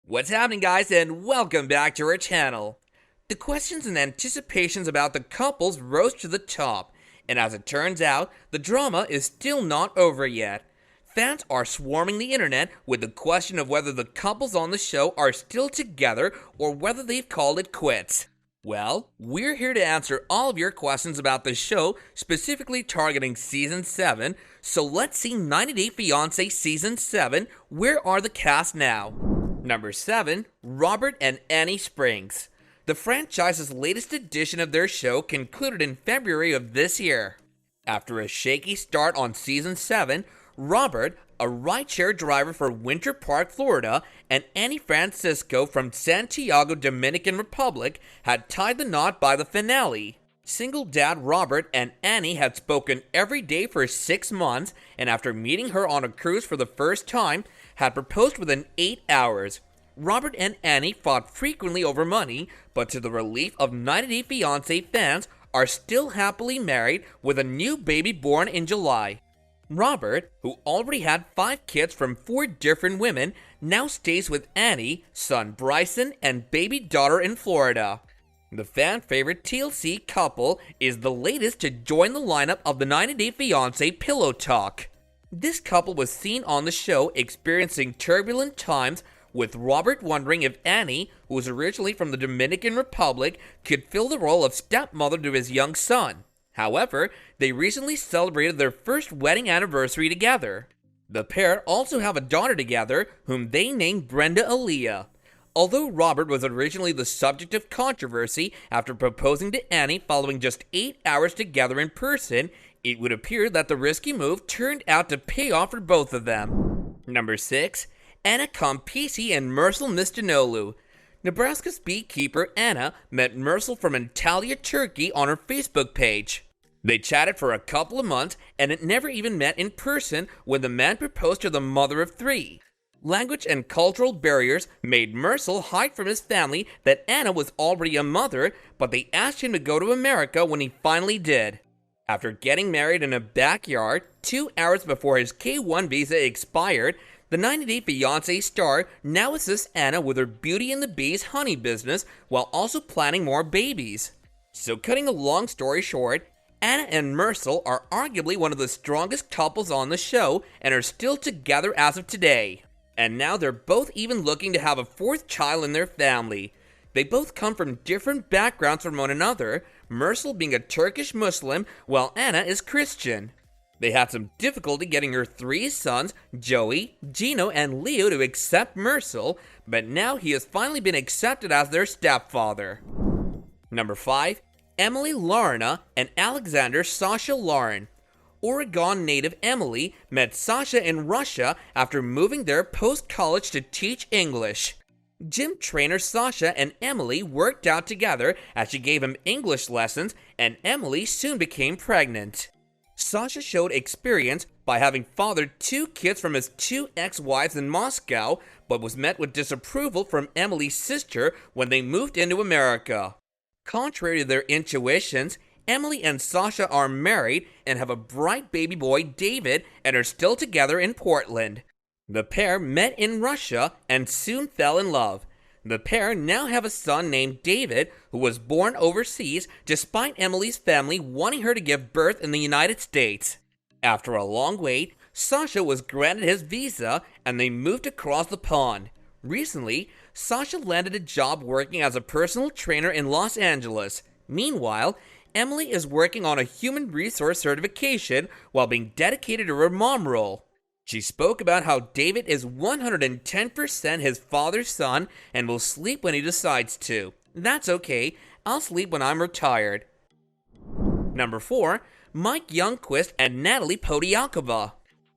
What's happening, guys, and welcome back to our channel. The questions and anticipations about the couples rose to the top, and as it turns out, the drama is still not over yet. Fans are swarming the internet with the question of whether the couples on the show are still together or whether they've called it quits. Well, we're here to answer all of your questions about the show, specifically targeting Season 7, so let's see 90 Day Fiancé Season 7, where are the cast now? Number 7, Robert and Annie Springs. The franchise's latest edition of their show concluded in February of this year. After a shaky start on Season 7, Robert, a rideshare driver for Winter Park, Florida, and Annie Francisco from Santiago, Dominican Republic, had tied the knot by the finale. Single dad Robert and Annie had spoken every day for 6 months, and after meeting her on a cruise for the first time, had proposed within 8 hours. Robert and Annie fought frequently over money, but to the relief of 90 Day Fiancé fans, are still happily married with a new baby born in July. Robert, who already had 5 kids from 4 different women, now stays with Annie, son Bryson, and baby daughter in Florida. The fan-favorite TLC couple is the latest to join the lineup of the 90 Day Fiancé Pillow Talk. This couple was seen on the show experiencing turbulent times, with Robert wondering if Annie, who was originally from the Dominican Republic, could fill the role of stepmother to his young son. However, they recently celebrated their first wedding anniversary together. The pair also have a daughter together, whom they named Brenda Aaliyah. Although Robert was originally the subject of controversy after proposing to Annie following just 8 hours together in person, it would appear that the risky move turned out to pay off for both of them. Number 6. Anna Campisi and Mersel Mistinolu. Nebraska's beekeeper Anna met Mersel from Antalya, Turkey on her Facebook page. They chatted for a couple of months and it never even met in person when the man proposed to the mother of 3. Language and cultural barriers made Mersel hide from his family that Anna was already a mother, but they asked him to go to America when he finally did. After getting married in a backyard 2 hours before his K-1 visa expired, the 90 Day Fiancé star now assists Anna with her Beauty and the Beast honey business while also planning more babies. So cutting a long story short, Anna and Mersel are arguably one of the strongest couples on the show and are still together as of today. And now they're both even looking to have a 4th child in their family. They both come from different backgrounds from one another, Mersel being a Turkish Muslim while Anna is Christian. They had some difficulty getting her 3 sons, Joey, Gino, and Leo, to accept Mersel, but now he has finally been accepted as their stepfather. Number 5. Emily Larna and Alexander Sasha Lauren. Oregon native Emily met Sasha in Russia after moving there post-college to teach English. Gym trainer Sasha and Emily worked out together as she gave him English lessons, and Emily soon became pregnant. Sasha showed experience by having fathered 2 kids from his 2 ex-wives in Moscow, but was met with disapproval from Emily's sister when they moved into America. Contrary to their intuitions, Emily and Sasha are married and have a bright baby boy, David, and are still together in Portland. The pair met in Russia and soon fell in love. The pair now have a son named David, who was born overseas despite Emily's family wanting her to give birth in the United States. After a long wait, Sasha was granted his visa and they moved across the pond. Recently, Sasha landed a job working as a personal trainer in Los Angeles. Meanwhile, Emily is working on a human resource certification while being dedicated to her mom role. She spoke about how David is 110% his father's son and will sleep when he decides to. That's okay, I'll sleep when I'm retired. Number 4. Mike Youngquist and Natalie Podiakova.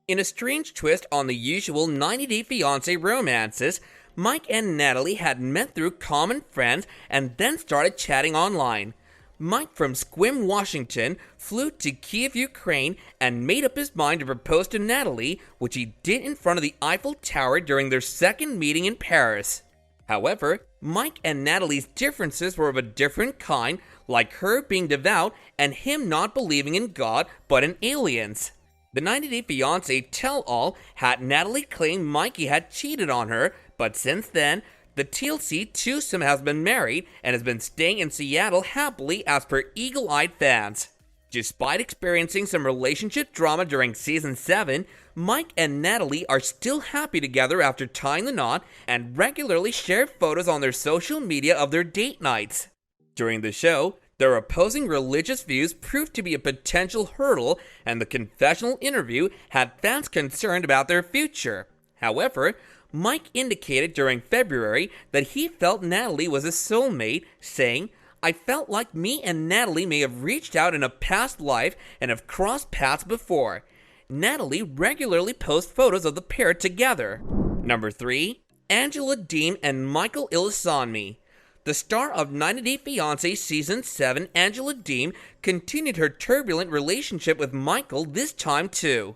In a strange twist on the usual 90 Day Fiancé romances, Mike and Natalie had met through common friends and then started chatting online. Mike from Sequim, Washington, flew to Kiev, Ukraine, and made up his mind to propose to Natalie, which he did in front of the Eiffel Tower during their second meeting in Paris. However, Mike and Natalie's differences were of a different kind, like her being devout and him not believing in God but in aliens. The 90 Day Fiancé tell-all had Natalie claim Mikey had cheated on her, but since then, The TLC twosome has been married and has been staying in Seattle happily as per eagle-eyed fans. Despite experiencing some relationship drama during season 7, Mike and Natalie are still happy together after tying the knot and regularly share photos on their social media of their date nights. During the show, their opposing religious views proved to be a potential hurdle, and the confessional interview had fans concerned about their future. However, Mike indicated during February that he felt Natalie was a soulmate, saying, "I felt like me and Natalie may have reached out in a past life and have crossed paths before." Natalie regularly posts photos of the pair together. Number 3. Angela Deem and Michael Illisanmi. The star of 90 Day Fiancé Season 7, Angela Deem, continued her turbulent relationship with Michael this time too.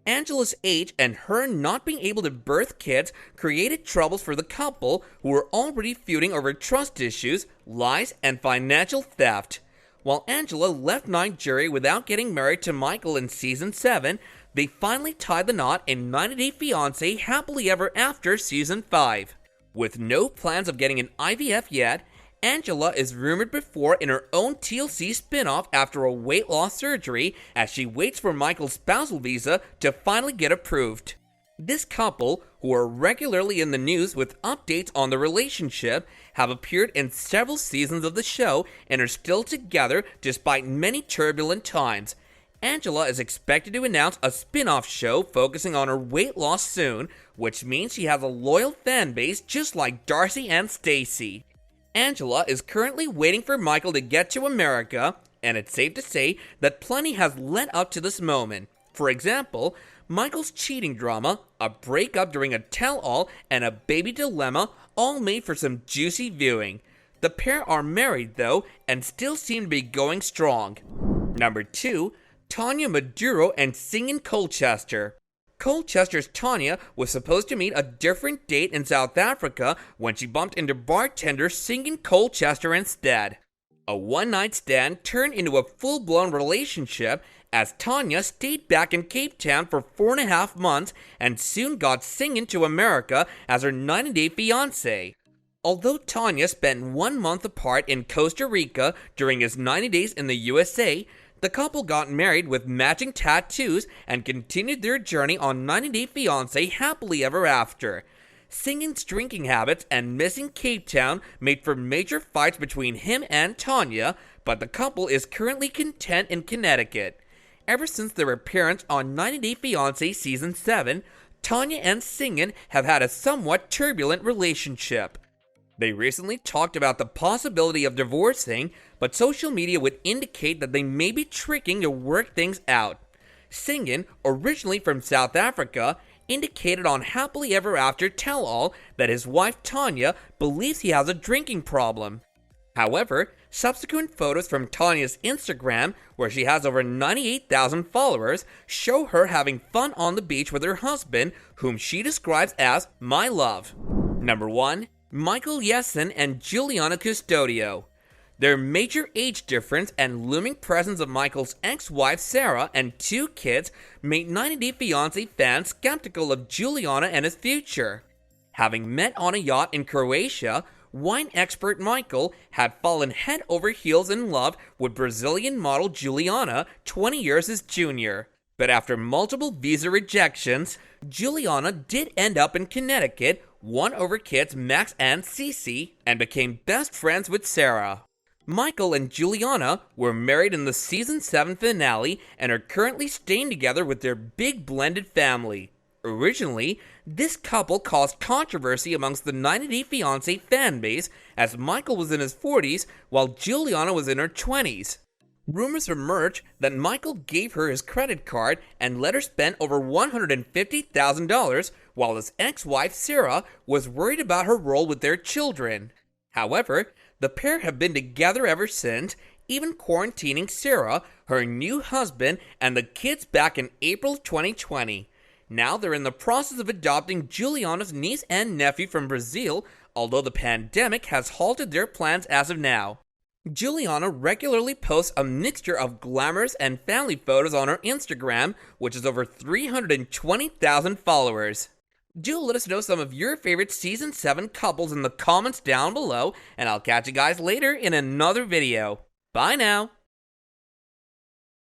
Angela's age and her not being able to birth kids created troubles for the couple, who were already feuding over trust issues, lies, and financial theft. While Angela left Nigeria without getting married to Michael in Season 7, they finally tied the knot in 90 Day Fiancé Happily Ever After Season 5. With no plans of getting an IVF yet, Angela is rumored before in her own TLC spinoff after a weight loss surgery, as she waits for Michael's spousal visa to finally get approved. This couple, who are regularly in the news with updates on the relationship, have appeared in several seasons of the show and are still together despite many turbulent times. Angela is expected to announce a spin-off show focusing on her weight loss soon, which means she has a loyal fan base just like Darcy and Stacy. Angela is currently waiting for Michael to get to America, and it's safe to say that plenty has led up to this moment. For example, Michael's cheating drama, a breakup during a tell-all, and a baby dilemma all made for some juicy viewing. The pair are married though, and still seem to be going strong. Number 2. Tanya Maduro and Singin Colchester. Colchester's Tanya was supposed to meet a different date in South Africa when she bumped into bartender Singin Colchester instead. A one-night stand turned into a full-blown relationship as Tanya stayed back in Cape Town for 4.5 months and soon got Singin to America as her 90-day fiancé. Although Tanya spent 1 month apart in Costa Rica during his 90 days in the USA, the couple got married with matching tattoos and continued their journey on 90 Day Fiancé Happily Ever After. Singin's drinking habits and missing Cape Town made for major fights between him and Tanya, but the couple is currently content in Connecticut. Ever since their appearance on 90 Day Fiancé Season 7, Tanya and Singin have had a somewhat turbulent relationship. They recently talked about the possibility of divorcing, but social media would indicate that they may be tricking to work things out. Singin, originally from South Africa, indicated on Happily Ever After Tell-All that his wife Tanya believes he has a drinking problem. However, subsequent photos from Tanya's Instagram, where she has over 98,000 followers, show her having fun on the beach with her husband, whom she describes as my love. Number 1. Michael Yesen and Juliana Custodio. Their major age difference and looming presence of Michael's ex-wife Sarah and 2 kids made 90 Day Fiancé fans skeptical of Juliana and his future. Having met on a yacht in Croatia, wine expert Michael had fallen head over heels in love with Brazilian model Juliana, 20 years his junior. But after multiple visa rejections, Juliana did end up in Connecticut, won over kids Max and Cece, and became best friends with Sarah. Michael and Juliana were married in the Season 7 finale and are currently staying together with their big blended family. Originally, this couple caused controversy amongst the 90 Day Fiancé fanbase, as Michael was in his 40s while Juliana was in her 20s. Rumors emerged that Michael gave her his credit card and let her spend over $150,000, while his ex-wife Sarah was worried about her role with their children. However, the pair have been together ever since, even quarantining Sarah, her new husband, and the kids back in April 2020. Now they're in the process of adopting Juliana's niece and nephew from Brazil, although the pandemic has halted their plans as of now. Juliana regularly posts a mixture of glamorous and family photos on her Instagram, which is over 320,000 followers. Do let us know some of your favorite Season 7 couples in the comments down below, and I'll catch you guys later in another video. Bye now!